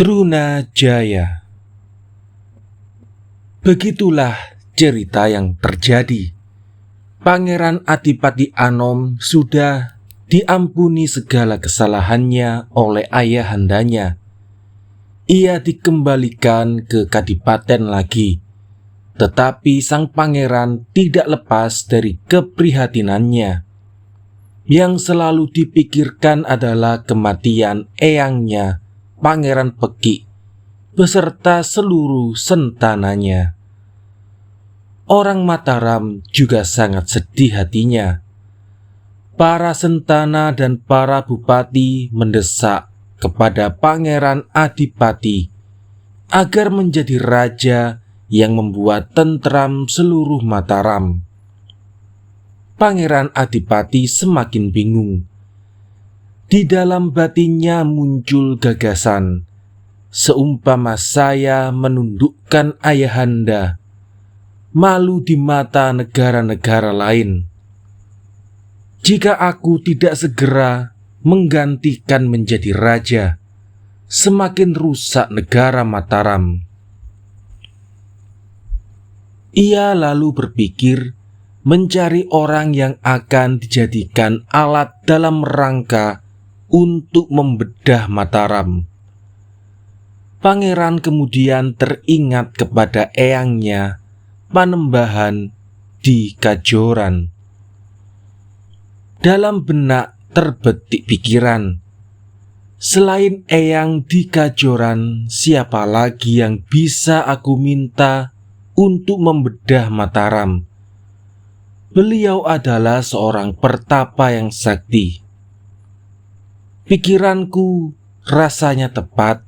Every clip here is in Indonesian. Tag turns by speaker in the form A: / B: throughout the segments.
A: Trunajaya. Begitulah cerita yang terjadi. Pangeran Adipati Anom sudah diampuni segala kesalahannya oleh ayahandanya. Ia dikembalikan ke kadipaten lagi, tetapi sang pangeran tidak lepas dari keprihatinannya. Yang selalu dipikirkan adalah kematian eyangnya, Pangeran Peki, beserta seluruh sentananya. Orang Mataram juga sangat sedih hatinya. Para sentana dan para bupati mendesak kepada Pangeran Adipati agar menjadi raja yang membuat tentram seluruh Mataram. Pangeran Adipati semakin bingung. Di dalam batinnya muncul gagasan, seumpama saya menundukkan ayahanda, malu di mata negara-negara lain. Jika aku tidak segera menggantikan menjadi raja, semakin rusak negara Mataram. Ia lalu berpikir mencari orang yang akan dijadikan alat dalam rangka untuk membedah Mataram. Pangeran kemudian teringat kepada eyangnya, Panembahan di Kajoran. Dalam benak terbetik pikiran, selain eyang di Kajoran, siapa lagi yang bisa aku minta untuk membedah Mataram? Beliau adalah seorang pertapa yang sakti. Pikiranku rasanya tepat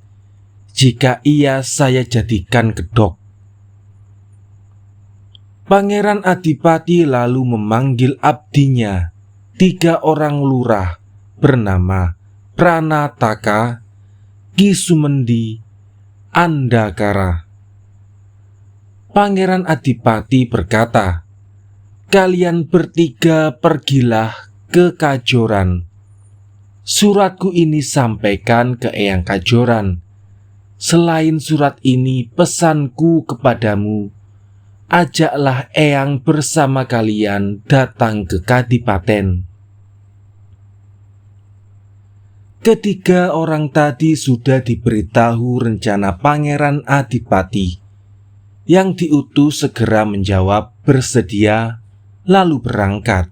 A: jika ia saya jadikan kedok. Pangeran Adipati lalu memanggil abdinya, 3 orang lurah bernama Pranataka, Ki Sumendi, Andakara. Pangeran Adipati berkata, "Kalian bertiga pergilah ke Kajoran. Suratku ini sampaikan ke Eyang Kajoran. Selain surat ini, pesanku kepadamu, ajaklah Eyang bersama kalian datang ke kadipaten." Ketiga orang tadi sudah diberitahu rencana Pangeran Adipati. Yang diutus segera menjawab bersedia, lalu berangkat.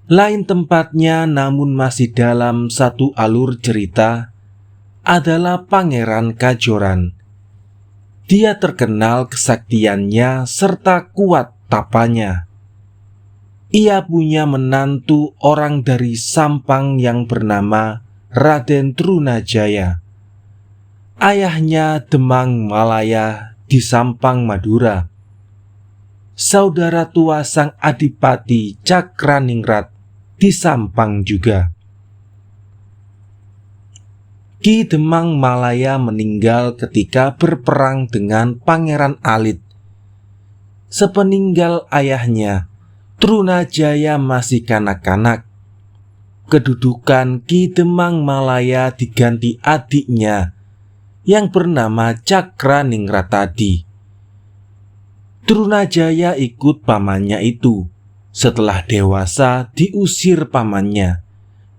A: Lain tempatnya, namun masih dalam satu alur cerita, adalah Pangeran Kajoran. Dia terkenal kesaktiannya serta kuat tapanya. Ia punya menantu orang dari Sampang yang bernama Raden Trunajaya. Ayahnya Demang Malaya di Sampang, Madura. Saudara tua sang Adipati Cakraningrat di Sampang juga. Ki Demang Malaya meninggal ketika berperang dengan Pangeran Alit. Sepeninggal ayahnya, Trunajaya masih kanak-kanak. Kedudukan Ki Demang Malaya diganti adiknya yang bernama Cakraningrat tadi. Trunajaya ikut pamannya itu. Setelah dewasa diusir pamannya,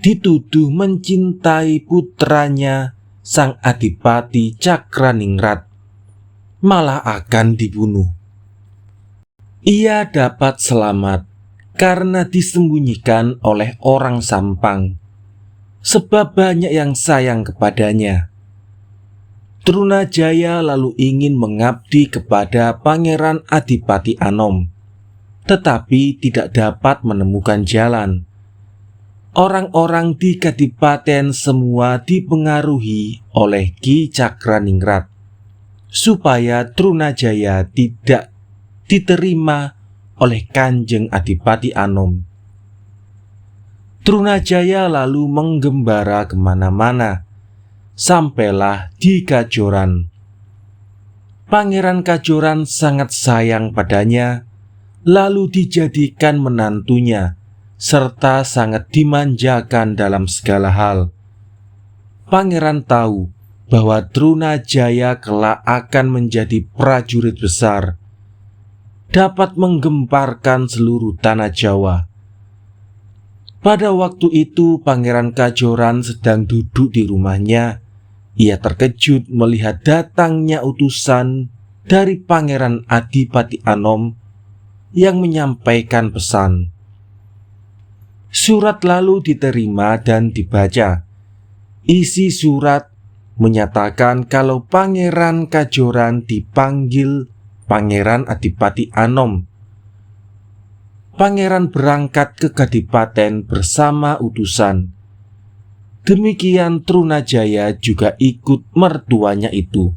A: dituduh mencintai putranya sang Adipati Cakraningrat, malah akan dibunuh. Ia dapat selamat karena disembunyikan oleh orang Sampang, sebab banyak yang sayang kepadanya. Trunajaya lalu ingin mengabdi kepada Pangeran Adipati Anom, tetapi tidak dapat menemukan jalan. Orang-orang di kadipaten semua dipengaruhi oleh Ki Cakraningrat, supaya Trunajaya tidak diterima oleh Kanjeng Adipati Anom. Trunajaya lalu menggembara kemana-mana, sampailah di Kajoran. Pangeran Kajoran sangat sayang padanya, lalu dijadikan menantunya, serta sangat dimanjakan dalam segala hal. Pangeran tahu bahwa Trunajaya kelak akan menjadi prajurit besar, dapat menggemparkan seluruh tanah Jawa. Pada waktu itu Pangeran Kajoran sedang duduk di rumahnya. Ia terkejut melihat datangnya utusan dari Pangeran Adipati Anom yang menyampaikan pesan. Surat lalu diterima dan dibaca. Isi surat menyatakan kalau Pangeran Kajoran dipanggil Pangeran Adipati Anom. Pangeran berangkat ke Kadipaten bersama utusan. Demikian Trunajaya juga ikut mertuanya itu.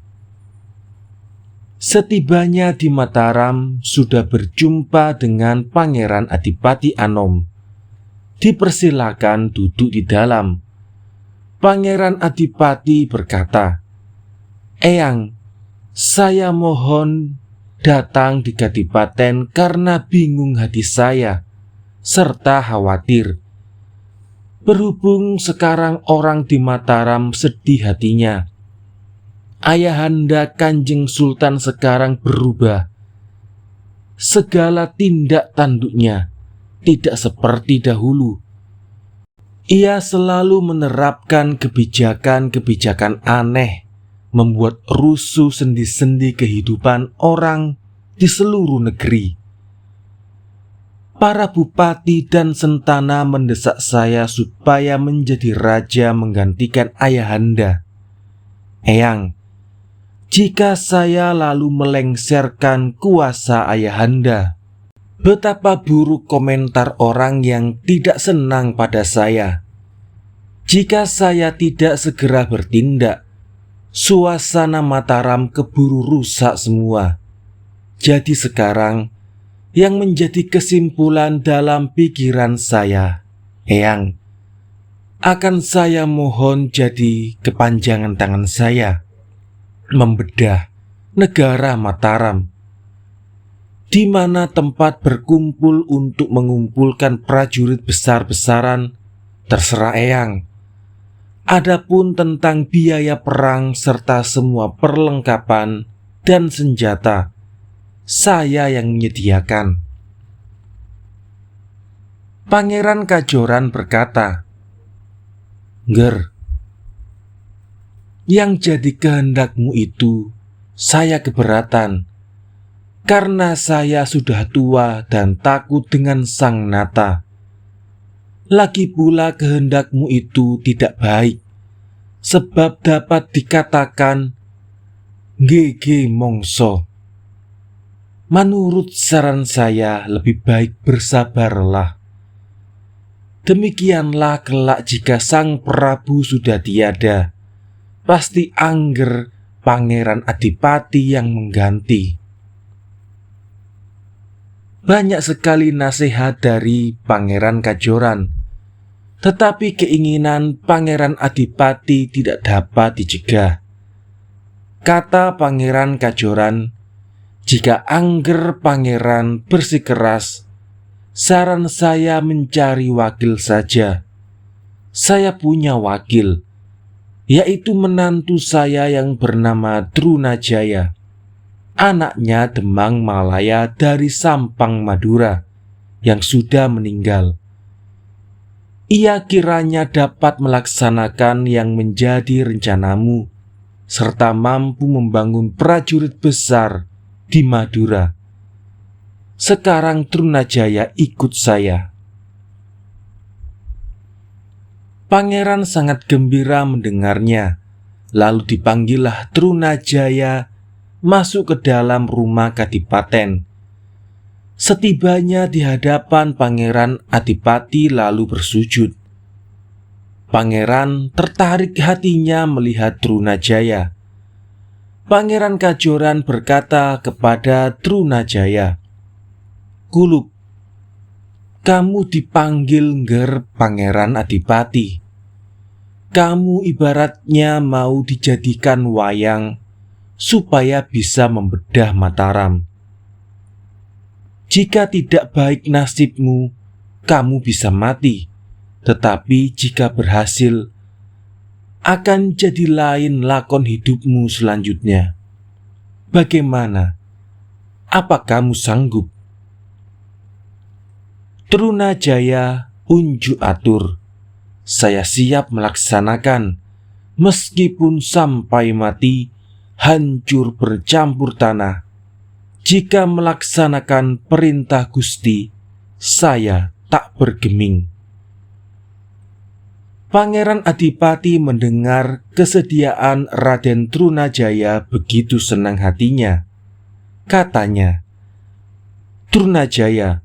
A: Setibanya di Mataram sudah berjumpa dengan Pangeran Adipati Anom. Dipersilakan duduk di dalam. Pangeran Adipati berkata, "Eyang, saya mohon datang di Kadipaten karena bingung hati saya, serta khawatir. Berhubung sekarang orang di Mataram sedih hatinya. Ayahanda Kanjeng Sultan sekarang berubah. Segala tindak tanduknya tidak seperti dahulu. Ia selalu menerapkan kebijakan-kebijakan aneh, membuat rusuh sendi-sendi kehidupan orang di seluruh negeri. Para bupati dan sentana mendesak saya supaya menjadi raja menggantikan ayahanda. Eyang, jika saya lalu melengsarkan kuasa ayahanda, betapa buruk komentar orang yang tidak senang pada saya. Jika saya tidak segera bertindak, suasana Mataram keburu rusak semua. Jadi sekarang, yang menjadi kesimpulan dalam pikiran saya, Eyang, akan saya mohon jadi kepanjangan tangan saya membedah negara Mataram, di mana tempat berkumpul untuk mengumpulkan prajurit besar-besaran, terserah Eyang. Adapun tentang biaya perang serta semua perlengkapan dan senjata, saya yang menyediakan." Pangeran Kajoran berkata, "Nger, yang jadi kehendakmu itu saya keberatan, karena saya sudah tua dan takut dengan Sang Nata. Lagi pula kehendakmu itu tidak baik, sebab dapat dikatakan GG mongso. Menurut saran saya lebih baik bersabarlah. Demikianlah kelak jika Sang Prabu sudah tiada, pasti angger Pangeran Adipati yang mengganti." Banyak sekali nasihat dari Pangeran Kajoran, tetapi keinginan Pangeran Adipati tidak dapat dicegah. Kata Pangeran Kajoran, "Jika angger Pangeran bersikeras, saran saya mencari wakil saja. Saya punya wakil, yaitu menantu saya yang bernama Trunajaya, anaknya Demang Malaya dari Sampang Madura, yang sudah meninggal. Ia kiranya dapat melaksanakan yang menjadi rencanamu, serta mampu membangun prajurit besar di Madura. Sekarang Trunajaya ikut saya." Pangeran sangat gembira mendengarnya. Lalu dipanggillah Trunajaya masuk ke dalam rumah Kadipaten. Setibanya di hadapan Pangeran Adipati lalu bersujud. Pangeran tertarik hatinya melihat Trunajaya. Pangeran Kajoran berkata kepada Trunajaya, "Kuluk, kamu dipanggil Nger Pangeran Adipati. Kamu ibaratnya mau dijadikan wayang supaya bisa membedah Mataram. Jika tidak baik nasibmu, kamu bisa mati. Tetapi jika berhasil, akan jadi lain lakon hidupmu selanjutnya. Bagaimana? Apa kamu sanggup? Trunajaya unjuk atur. Saya siap melaksanakan, meskipun sampai mati, hancur bercampur tanah. Jika melaksanakan perintah Gusti, saya tak bergeming. Pangeran Adipati mendengar kesediaan Raden Trunajaya begitu senang hatinya. Katanya, "Trunajaya,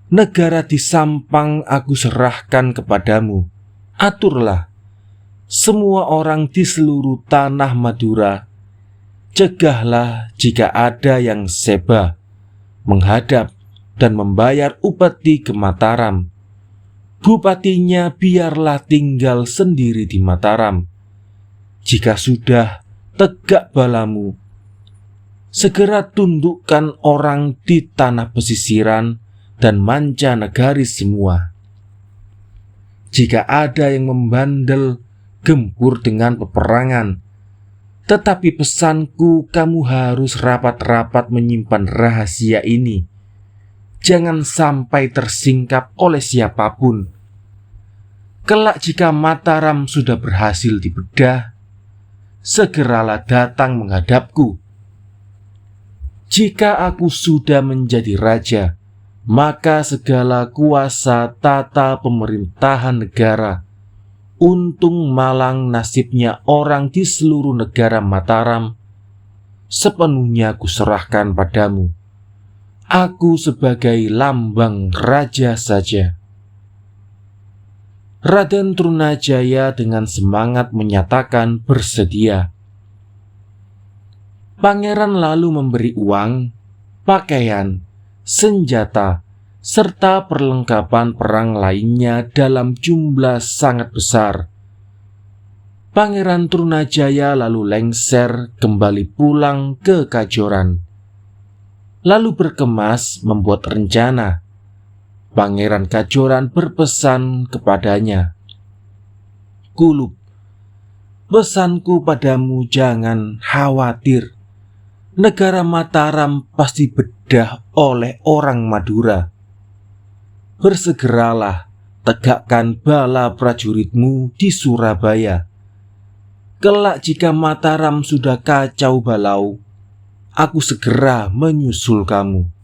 A: negara di Sampang aku serahkan kepadamu. Aturlah semua orang di seluruh tanah Madura. Cegahlah jika ada yang seba, menghadap dan membayar upeti ke Mataram. Bupatinya biarlah tinggal sendiri di Mataram. Jika sudah tegak balamu, segera tundukkan orang di tanah pesisiran dan mancanegari semua. Jika ada yang membandel, gempur dengan peperangan, tetapi pesanku, kamu harus rapat-rapat menyimpan rahasia ini. Jangan sampai tersingkap oleh siapapun. Kelak jika Mataram sudah berhasil dibedah, segeralah datang menghadapku. Jika aku sudah menjadi raja, maka segala kuasa tata pemerintahan negara, untung malang nasibnya orang di seluruh negara Mataram, sepenuhnya kuserahkan padamu. Aku sebagai lambang raja saja." Raden Trunajaya dengan semangat menyatakan bersedia. Pangeran lalu memberi uang, pakaian, senjata, serta perlengkapan perang lainnya dalam jumlah sangat besar. Pangeran Trunajaya lalu lengser kembali pulang ke Kajoran, lalu berkemas membuat rencana. Pangeran Kajoran berpesan kepadanya, "Kulub, pesanku padamu, jangan khawatir. Negara Mataram pasti bedah oleh orang Madura. Bersegeralah tegakkan bala prajuritmu di Surabaya. Kelak jika Mataram sudah kacau balau, aku segera menyusul kamu."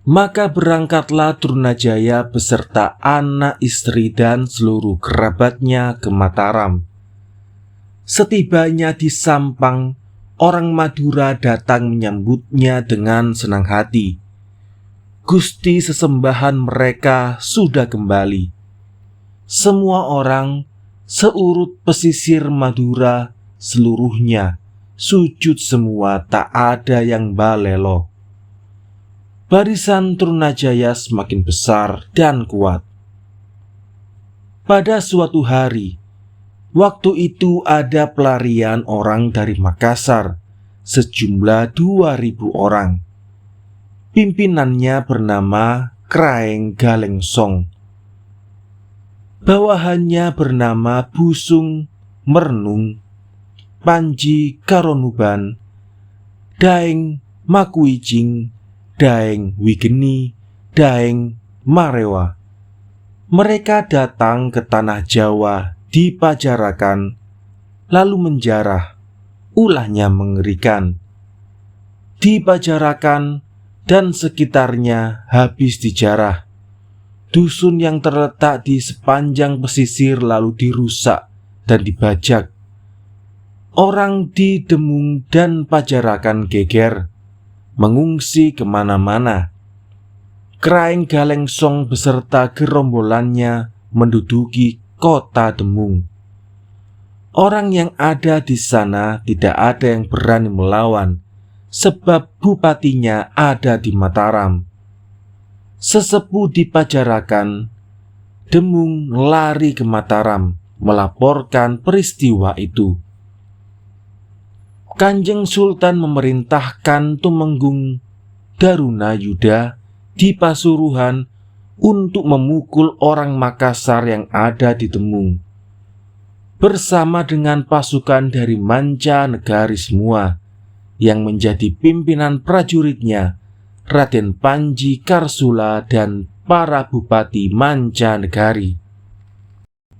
A: Maka berangkatlah Trunajaya beserta anak istri dan seluruh kerabatnya ke Mataram. Setibanya di Sampang, orang Madura datang menyambutnya dengan senang hati. Gusti sesembahan mereka sudah kembali. Semua orang seurut pesisir Madura seluruhnya sujud semua, tak ada yang balelo. Barisan Trunajaya semakin besar dan kuat. Pada suatu hari, waktu itu ada pelarian orang dari Makassar, sejumlah 2.000 orang. Pimpinannya bernama Kraeng Galengsong. Bawahannya bernama Busung Mernung, Panji Karonuban, Daeng Makuijing, Daeng Wigeni, Daeng Marewa. Mereka datang ke tanah Jawa di Pajarakan, lalu menjarah. Ulahnya mengerikan. Di Pajarakan dan sekitarnya habis dijarah. Dusun yang terletak di sepanjang pesisir lalu dirusak dan dibajak. Orang di Demung dan Pajarakan geger, mengungsi kemana-mana. Kraeng Galengsong beserta gerombolannya menduduki kota Demung. Orang yang ada di sana tidak ada yang berani melawan, sebab bupatinya ada di Mataram. Sesepuh di Pajarakan, Demung lari ke Mataram melaporkan peristiwa itu. Kanjeng Sultan memerintahkan Tumenggung Darunayuda di Pasuruan untuk memukul orang Makassar yang ada di Demung. bersama dengan pasukan dari mancanegari semua, yang menjadi pimpinan prajuritnya Raden Panji Karsula dan para bupati mancanegari.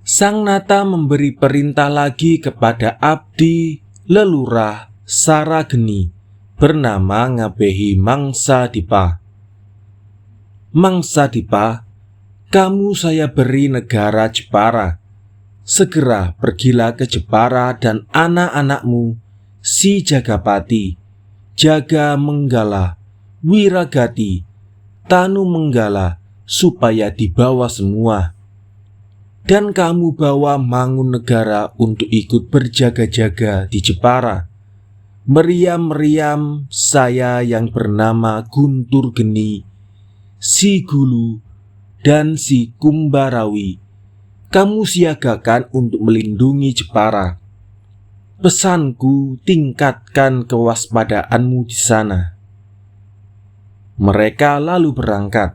A: Sang Nata memberi perintah lagi kepada abdi lelurah Sarageni bernama Ngabehi Mangsadipa. Mangsadipa, kamu saya beri negara Jepara. Segera pergilah ke Jepara dan anak-anakmu, si Jagapati, Jaga Menggala, Wiragati, Tanu Menggala, supaya dibawa semua. Dan kamu bawa Mangunegara untuk ikut berjaga-jaga di Jepara. Meriam-meriam saya yang bernama Guntur Geni, si Gulu, dan si Kumbarawi, kamu siagakan untuk melindungi Jepara. Pesanku, tingkatkan kewaspadaanmu di sana. Mereka lalu berangkat.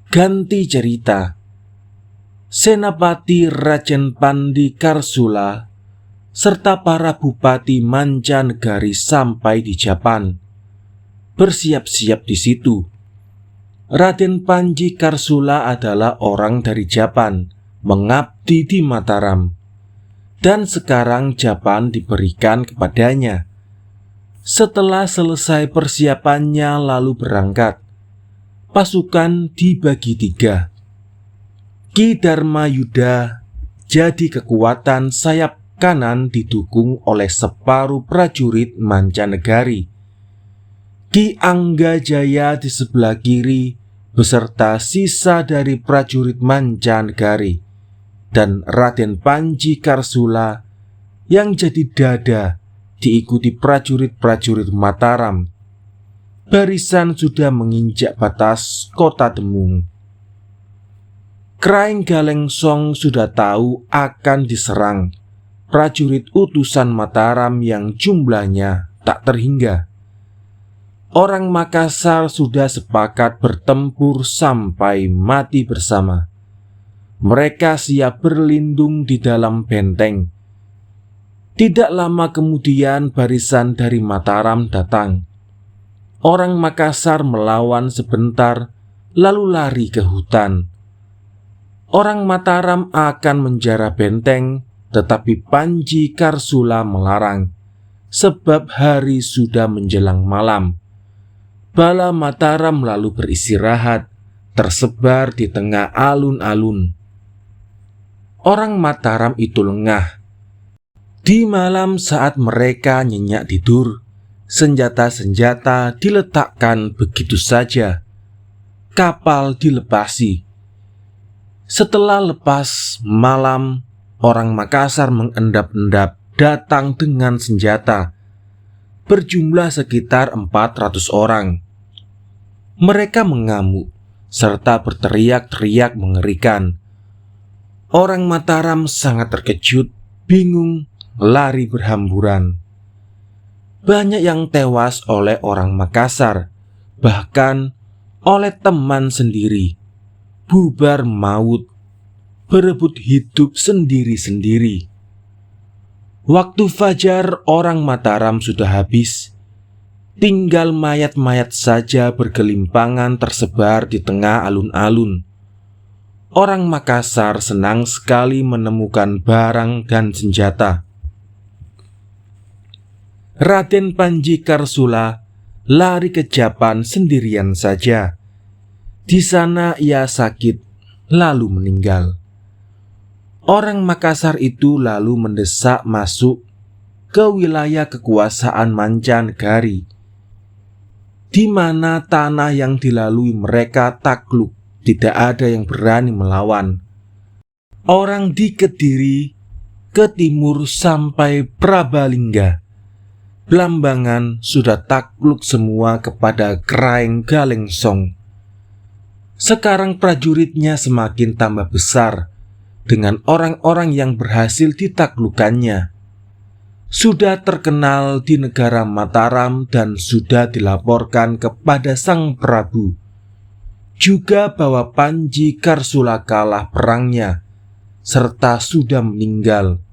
A: Ganti cerita. Senapati Raden Pandi Karsula serta para bupati mancanegari sampai di Japan. Bersiap-siap di situ. Raden Panji Karsula adalah orang dari Japan, mengabdi di Mataram, dan sekarang Japan diberikan kepadanya. Setelah selesai persiapannya lalu berangkat. Pasukan dibagi 3. Ki Dharma Yuda jadi kekuatan sayap kanan didukung oleh separuh prajurit mancanegari. Ki Angga Jaya di sebelah kiri beserta sisa dari prajurit mancanegari, dan Raden Panji Karsula yang jadi dada diikuti prajurit-prajurit Mataram. Barisan sudah menginjak batas kota Demung. Kraing Galengsong sudah tahu akan diserang prajurit utusan Mataram yang jumlahnya tak terhingga. Orang Makassar sudah sepakat bertempur sampai mati bersama. Mereka siap berlindung di dalam benteng. Tidak lama kemudian barisan dari Mataram datang. Orang Makassar melawan sebentar, lalu lari ke hutan. Orang Mataram akan menjara benteng, tetapi Panji Karsula melarang, sebab hari sudah menjelang malam. Bala Mataram lalu beristirahat, tersebar di tengah alun-alun. Orang Mataram itu lengah. Di malam saat mereka nyenyak tidur, senjata-senjata diletakkan begitu saja. Kapal dilepasi. Setelah lepas malam, orang Makassar mengendap-endap datang dengan senjata, berjumlah sekitar 400 orang. Mereka mengamuk serta berteriak-teriak mengerikan. Orang Mataram sangat terkejut, bingung, lari berhamburan. Banyak yang tewas oleh orang Makassar, bahkan oleh teman sendiri. Bubar maut, berebut hidup sendiri-sendiri. Waktu fajar orang Mataram sudah habis. Tinggal mayat-mayat saja bergelimpangan tersebar di tengah alun-alun. Orang Makassar senang sekali menemukan barang dan senjata. Raden Panji Karsula lari ke Japan sendirian saja. Di sana ia sakit, lalu meninggal. Orang Makassar itu lalu mendesak masuk ke wilayah kekuasaan mancanegari, di mana tanah yang dilalui mereka takluk, tidak ada yang berani melawan. Orang di Kediri, ke timur sampai Prabalingga, Blambangan sudah takluk semua kepada Kraing Galengsong. Sekarang prajuritnya semakin tambah besar dengan orang-orang yang berhasil ditaklukkannya. Sudah terkenal di negara Mataram dan sudah dilaporkan kepada Sang Prabu. Juga bahwa Panji Karsula kalah perangnya serta sudah meninggal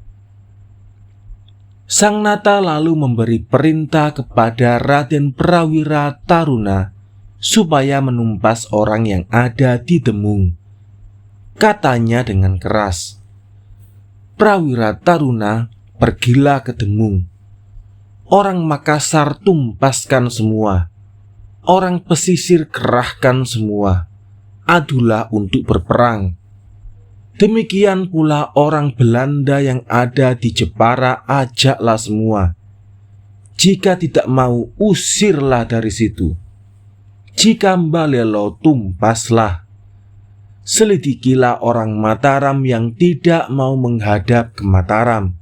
A: Sang Nata lalu memberi perintah kepada Raden Prawira Taruna supaya menumpas orang yang ada di Demung. Katanya dengan keras, "Prawira Taruna, pergilah ke Demung. Orang Makassar tumpaskan semua. Orang pesisir kerahkan semua. Adulah untuk berperang. Demikian pula orang Belanda yang ada di Jepara, ajaklah semua. Jika tidak mau, usirlah dari situ. Jika Mbalelo, tumpaslah. Selidikilah orang Mataram yang tidak mau menghadap ke Mataram.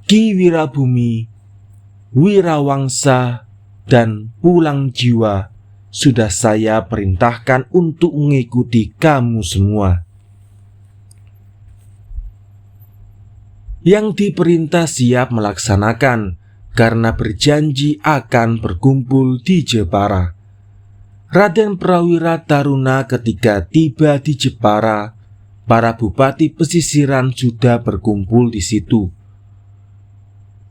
A: Ki Wirabumi, Wirawangsa, dan Pulang Jiwa sudah saya perintahkan untuk mengikuti kamu semua." Yang diperintah siap melaksanakan karena berjanji akan berkumpul di Jepara. Raden Prawira Taruna ketika tiba di Jepara, para bupati pesisiran sudah berkumpul di situ.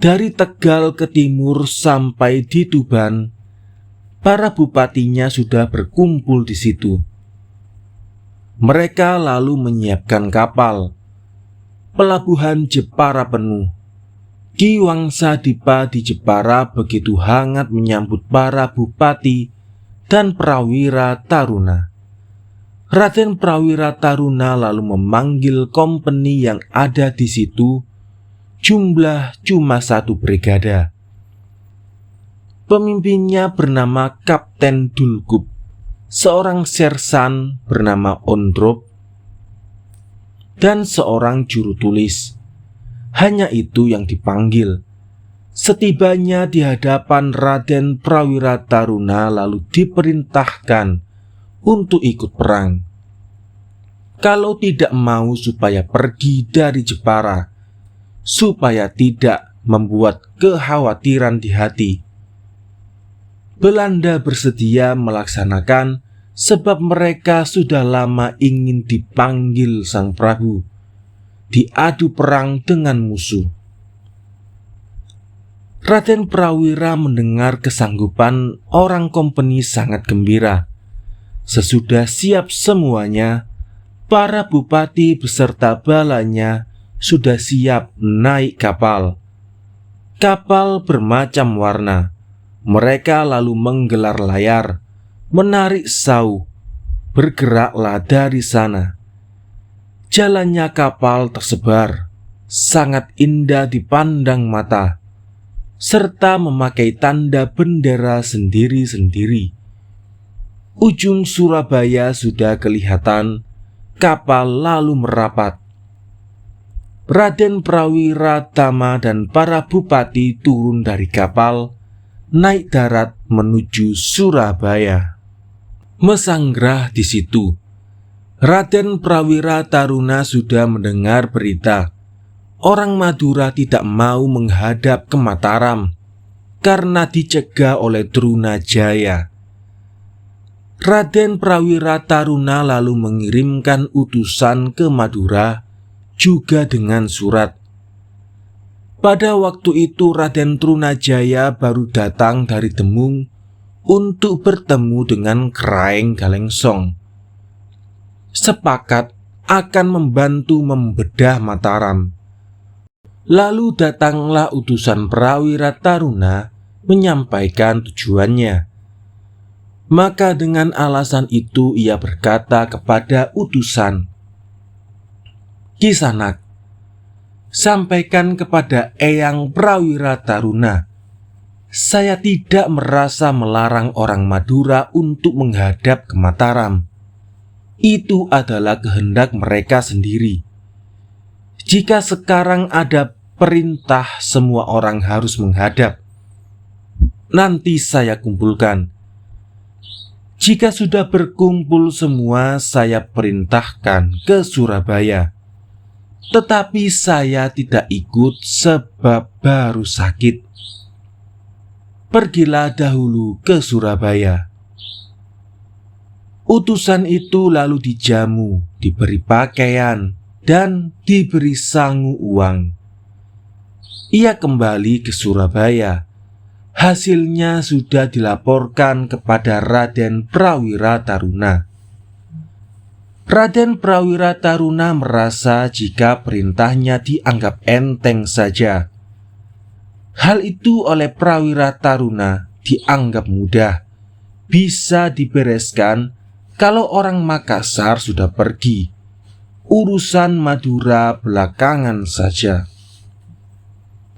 A: Dari Tegal ke timur sampai di Tuban, para bupatinya sudah berkumpul di situ. Mereka lalu menyiapkan kapal. Pelabuhan Jepara penuh. Ki Wangsa Dipa di Jepara begitu hangat menyambut para bupati dan Prawira Taruna. Raden Prawira Taruna lalu memanggil kompeni yang ada di situ. Jumlah cuma 1 brigada. Pemimpinnya bernama Kapten Dulgup, seorang sersan bernama Ondrop, dan seorang juru tulis. Hanya itu yang dipanggil. Setibanya di hadapan Raden Prawira Taruna lalu diperintahkan untuk ikut perang. Kalau tidak mau supaya pergi dari Jepara, supaya tidak membuat kekhawatiran di hati. Belanda bersedia melaksanakan sebab mereka sudah lama ingin dipanggil Sang Prabu, diadu perang dengan musuh. Raden Prawira mendengar kesanggupan orang kompeni sangat gembira. Sesudah siap semuanya, para bupati beserta balanya sudah siap naik kapal. Kapal bermacam warna. Mereka lalu menggelar layar, menarik sau, bergeraklah dari sana. Jalannya kapal tersebar, sangat indah dipandang mata, serta memakai tanda bendera sendiri-sendiri. Ujung Surabaya sudah kelihatan, kapal lalu merapat. Raden Prawira Tama dan para bupati turun dari kapal, naik darat menuju Surabaya. Mesanggrah di situ, Raden Prawira Taruna sudah mendengar berita orang Madura tidak mau menghadap ke Mataram karena dicegah oleh Trunajaya. Raden Prawira Taruna lalu mengirimkan utusan ke Madura juga dengan surat. Pada waktu itu Raden Trunajaya baru datang dari Demung untuk bertemu dengan Kraeng Galengsong. Sepakat akan membantu membedah Mataram. Lalu datanglah utusan Prawira Taruna menyampaikan tujuannya. Maka dengan alasan itu ia berkata kepada utusan, "Kisanak, sampaikan kepada Eyang Prawira Taruna, saya tidak merasa melarang orang Madura untuk menghadap ke Mataram. Itu adalah kehendak mereka sendiri. Jika sekarang ada perintah semua orang harus menghadap, nanti saya kumpulkan. Jika sudah berkumpul semua, saya perintahkan ke Surabaya. Tetapi saya tidak ikut sebab baru sakit. Pergilah dahulu ke Surabaya." Utusan itu lalu dijamu, diberi pakaian, dan diberi sangu uang. Ia kembali ke Surabaya. Hasilnya sudah dilaporkan kepada Raden Prawira Taruna. Raden Prawira Taruna merasa jika perintahnya dianggap enteng saja. Hal itu oleh Prawira Taruna dianggap mudah, bisa dibereskan kalau orang Makassar sudah pergi. Urusan Madura belakangan saja.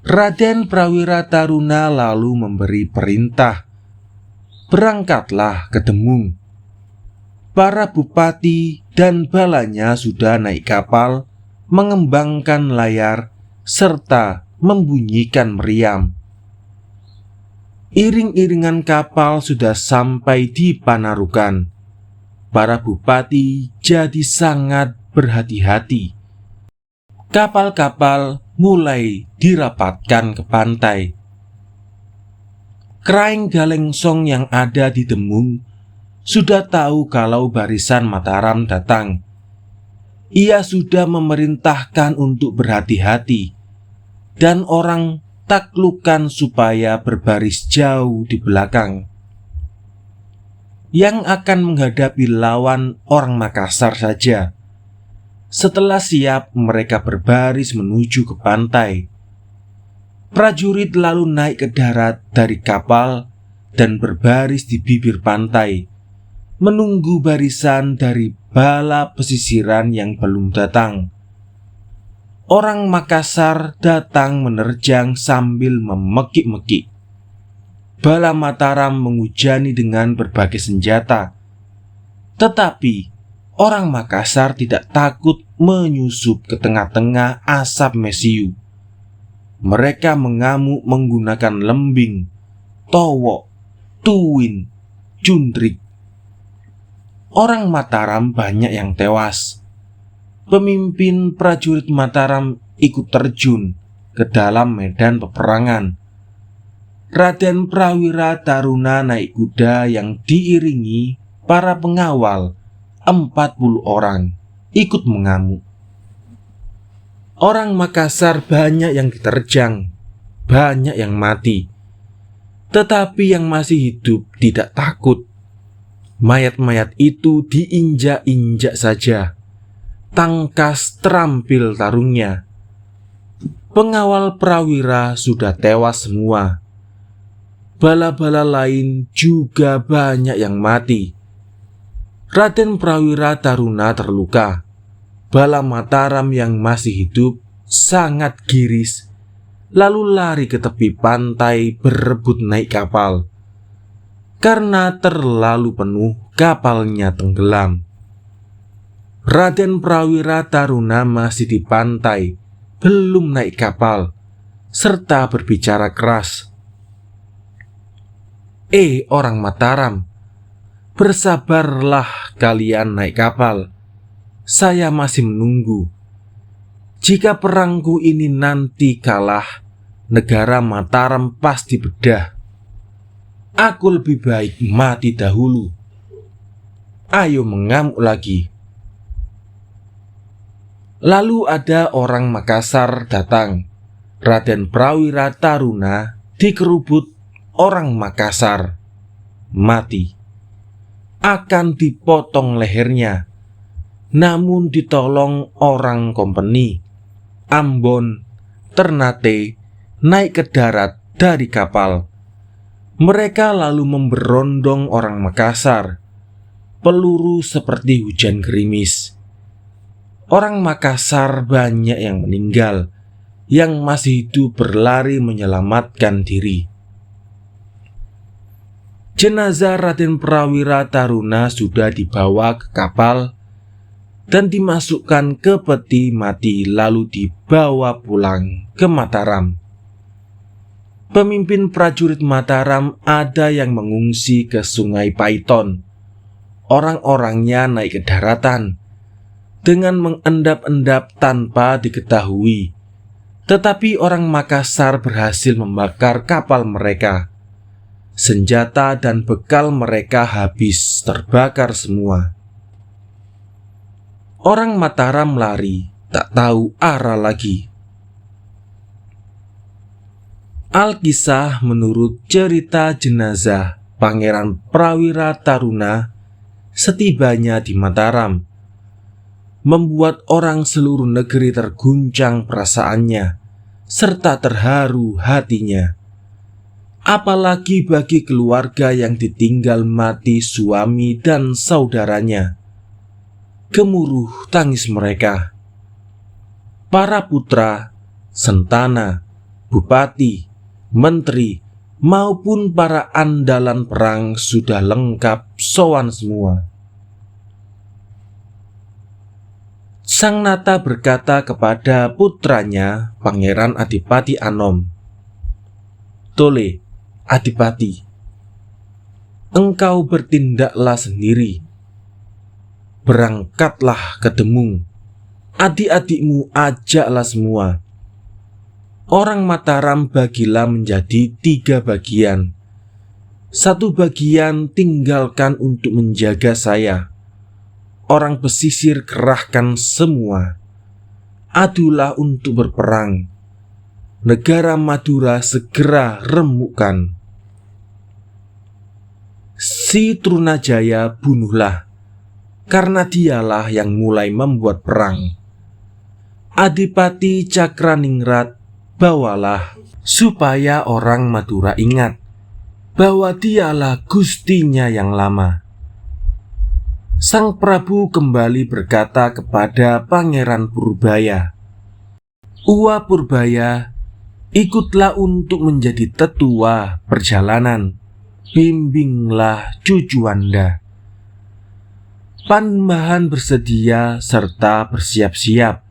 A: Raden Prawira Taruna lalu memberi perintah, berangkatlah ke Demung. Para bupati dan balanya sudah naik kapal, mengembangkan layar, serta membunyikan meriam. Iring-iringan kapal sudah sampai di Panarukan. Para bupati jadi sangat berhati-hati. Kapal-kapal mulai dirapatkan ke pantai. Kraeng Galengsong yang ada di Demung sudah tahu kalau barisan Mataram datang. Ia sudah memerintahkan untuk berhati-hati dan orang taklukan supaya berbaris jauh di belakang. Yang akan menghadapi lawan orang Makassar saja. Setelah siap, mereka berbaris menuju ke pantai. Prajurit lalu naik ke darat dari kapal dan berbaris di bibir pantai, menunggu barisan dari bala pesisiran yang belum datang. Orang Makassar datang menerjang sambil memekik-mekik. Bala Mataram menghujani dengan berbagai senjata. Tetapi orang Makassar tidak takut menyusup ke tengah-tengah asap mesiu. Mereka mengamuk menggunakan lembing, towok, tuwin, cundrik. Orang Mataram banyak yang tewas. Pemimpin prajurit Mataram ikut terjun ke dalam medan peperangan. Raden Prawira Taruna naik kuda yang diiringi para pengawal 40 orang ikut mengamuk. Orang Makassar banyak yang diterjang, banyak yang mati. Tetapi yang masih hidup tidak takut. Mayat-mayat itu diinjak-injak saja. Tangkas terampil tarungnya. Pengawal Prawira sudah tewas semua. Bala-bala lain juga banyak yang mati. Raden Prawira Taruna terluka. Bala Mataram yang masih hidup sangat giris, lalu lari ke tepi pantai berebut naik kapal. Karena terlalu penuh, kapalnya tenggelam. Raden Prawira Taruna masih di pantai, belum naik kapal, serta berbicara keras. Orang Mataram, bersabarlah kalian naik kapal. Saya masih menunggu. Jika perangku ini nanti kalah, negara Mataram pasti bedah. Aku lebih baik mati dahulu. Ayo mengamuk lagi. Lalu ada orang Makassar datang. Raden Prawira Taruna dikerubut orang Makassar, mati. Akan dipotong lehernya, namun ditolong orang kompeni Ambon, Ternate naik ke darat dari kapal. Mereka lalu memberondong orang Makassar. Peluru seperti hujan gerimis. Orang Makassar banyak yang meninggal. Yang masih hidup berlari menyelamatkan diri. Jenazah Raden Prawira Taruna sudah dibawa ke kapal dan dimasukkan ke peti mati, lalu dibawa pulang ke Mataram. Pemimpin prajurit Mataram ada yang mengungsi ke Sungai Paiton. Orang-orangnya naik ke daratan dengan mengendap-endap tanpa diketahui. Tetapi orang Makassar berhasil membakar kapal mereka. Senjata dan bekal mereka habis terbakar semua. Orang Mataram lari, tak tahu arah lagi. Alkisah menurut cerita jenazah Pangeran Prawira Taruna setibanya di Mataram membuat orang seluruh negeri terguncang perasaannya serta terharu hatinya. Apalagi bagi keluarga yang ditinggal mati suami dan saudaranya. Gemuruh tangis mereka. Para putra, sentana, bupati, menteri, maupun para andalan perang sudah lengkap sowan semua. Sang Nata berkata kepada putranya, Pangeran Adipati Anom, "Tole, Adipati, engkau bertindaklah sendiri. Berangkatlah ke Demung. Adik-adikmu ajaklah semua. Orang Mataram bagilah menjadi 3 bagian. 1 bagian tinggalkan untuk menjaga saya. Orang pesisir kerahkan semua. Adulah untuk berperang. Negara Madura segera remukkan. Si Trunajaya bunuhlah, karena dialah yang mulai membuat perang. Adipati Cakraningrat bawalah, supaya orang Madura ingat bahwa dialah gustinya yang lama." Sang Prabu kembali berkata kepada Pangeran Purbaya, "Uwa Purbaya, ikutlah untuk menjadi tetua perjalanan. Bimbinglah cucu Anda." Panembahan bersedia serta bersiap-siap.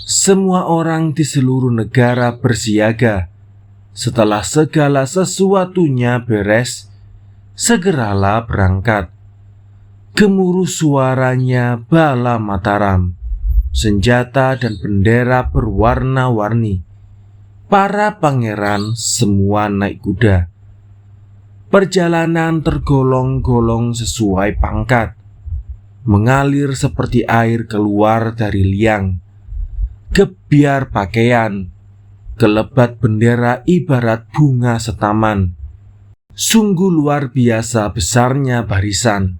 A: Semua orang di seluruh negara bersiaga. Setelah segala sesuatunya beres, segeralah berangkat. Gemuruh suaranya bala Mataram, senjata dan bendera berwarna-warni. Para pangeran semua naik kuda. Perjalanan tergolong-golong sesuai pangkat, mengalir seperti air keluar dari liang. Gebiar pakaian, kelebat bendera ibarat bunga setaman. Sungguh luar biasa besarnya barisan.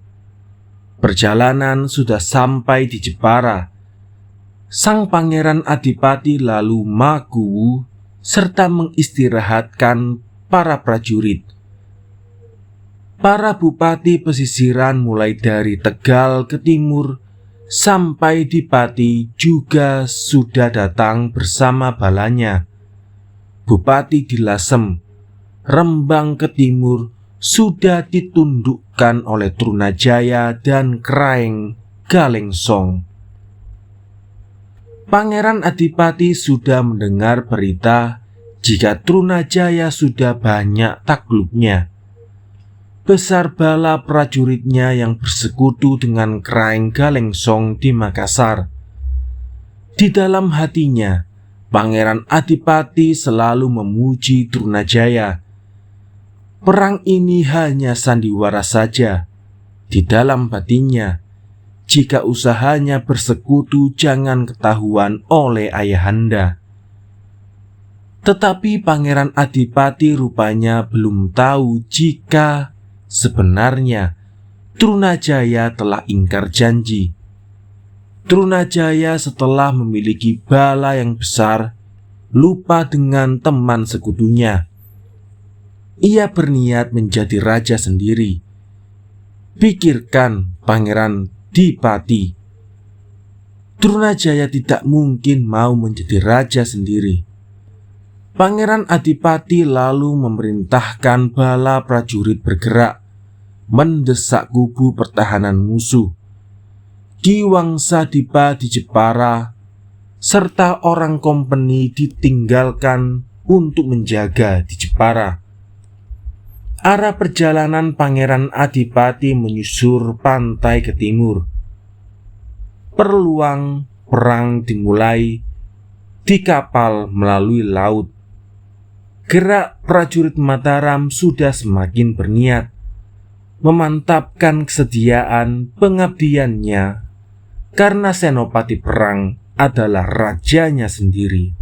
A: Perjalanan sudah sampai di Jepara. Sang Pangeran Adipati lalu maku serta mengistirahatkan para prajurit. Para bupati pesisiran mulai dari Tegal ke timur sampai di Pati juga sudah datang bersama balanya. Bupati di Lasem, Rembang ke timur sudah ditundukkan oleh Trunajaya dan Kraeng Galengsong. Pangeran Adipati sudah mendengar berita jika Trunajaya sudah banyak takluknya. Besar bala prajuritnya yang bersekutu dengan Kraeng Galengsong di Makassar. Di dalam hatinya, Pangeran Adipati selalu memuji Trunajaya. Perang ini hanya sandiwara saja. Di dalam batinnya, jika usahanya bersekutu jangan ketahuan oleh ayahanda. Tetapi Pangeran Adipati rupanya belum tahu jika sebenarnya Trunajaya telah ingkar janji. Trunajaya setelah memiliki bala yang besar, lupa dengan teman sekutunya. Ia berniat menjadi raja sendiri. Pikirkan Pangeran Dipati, Trunajaya tidak mungkin mau menjadi raja sendiri. Pangeran Adipati lalu memerintahkan bala prajurit bergerak mendesak kubu pertahanan musuh. Ki Wangsa Dipa di Jepara serta orang kompeni ditinggalkan untuk menjaga di Jepara. Arah perjalanan Pangeran Adipati menyusur pantai ke timur. Peluang perang dimulai di kapal melalui laut. Gerak prajurit Mataram sudah semakin berniat memantapkan kesediaan pengabdiannya karena senopati perang adalah rajanya sendiri.